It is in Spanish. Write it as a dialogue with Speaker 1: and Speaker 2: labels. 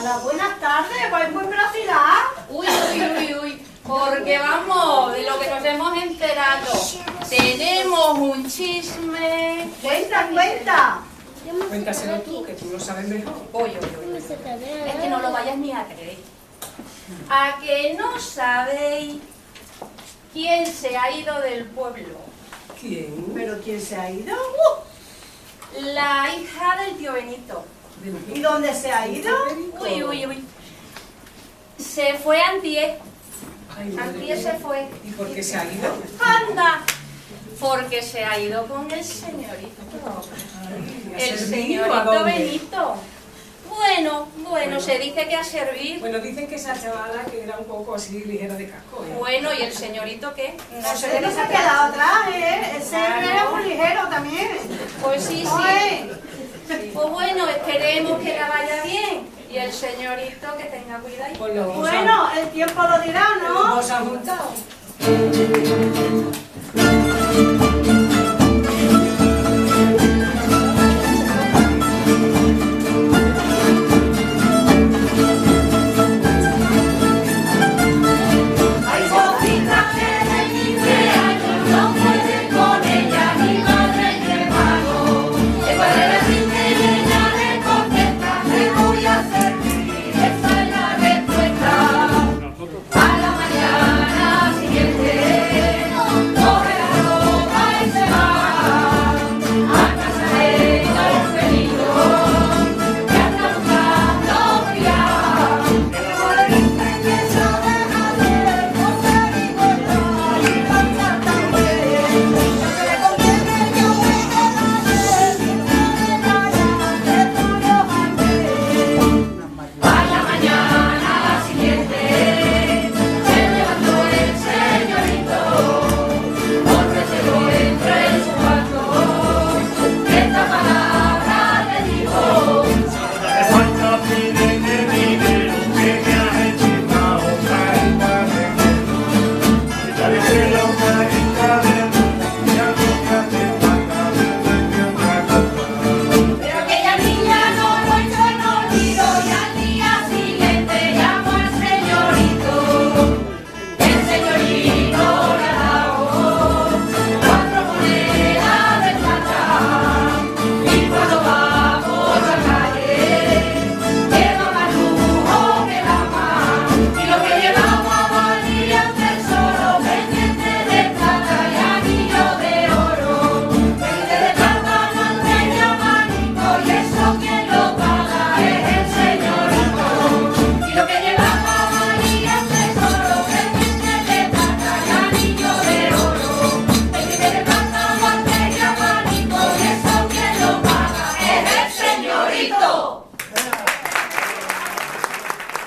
Speaker 1: Hola, buenas tardes, vais muy velocidad.
Speaker 2: Uy, porque vamos, de lo que nos hemos enterado, tenemos un chisme.
Speaker 1: Cuenta.
Speaker 3: Cuéntaselo tú, que tú lo sabes mejor.
Speaker 2: Oye. Es que no lo vayas ni a creer. ¿A que no sabéis quién se ha ido del pueblo?
Speaker 3: ¿Quién?
Speaker 1: ¿Pero quién se ha ido?
Speaker 2: La hija del tío Benito.
Speaker 1: ¿Y dónde se ha ido?
Speaker 2: Uy. Se fue antier.
Speaker 3: Ay, madre
Speaker 2: Antier
Speaker 3: mía.
Speaker 2: se fue.
Speaker 3: ¿Y por qué se ha ido?
Speaker 2: ¡Anda! Porque se ha ido con el señorito.
Speaker 3: Ay, ¿ha
Speaker 2: El
Speaker 3: servido? ¿A
Speaker 2: señorito
Speaker 3: dónde?
Speaker 2: Benito. Bueno, se dice que a servir.
Speaker 3: Bueno, dicen que esa chavala que era un poco así ligera de casco, ¿eh?
Speaker 2: Bueno, ¿y el señorito qué? No se
Speaker 1: Ese
Speaker 2: le
Speaker 1: no se ha quedado atrás, ¿eh? Ese era muy ligero también.
Speaker 2: Pues sí.
Speaker 1: Oye,
Speaker 2: Pues bueno, esperemos que la vaya bien. Y el señorito que tenga cuidado.
Speaker 3: Pues los dos
Speaker 1: bueno, el tiempo lo dirá,
Speaker 3: los
Speaker 1: ¿no?
Speaker 3: dos han juntado.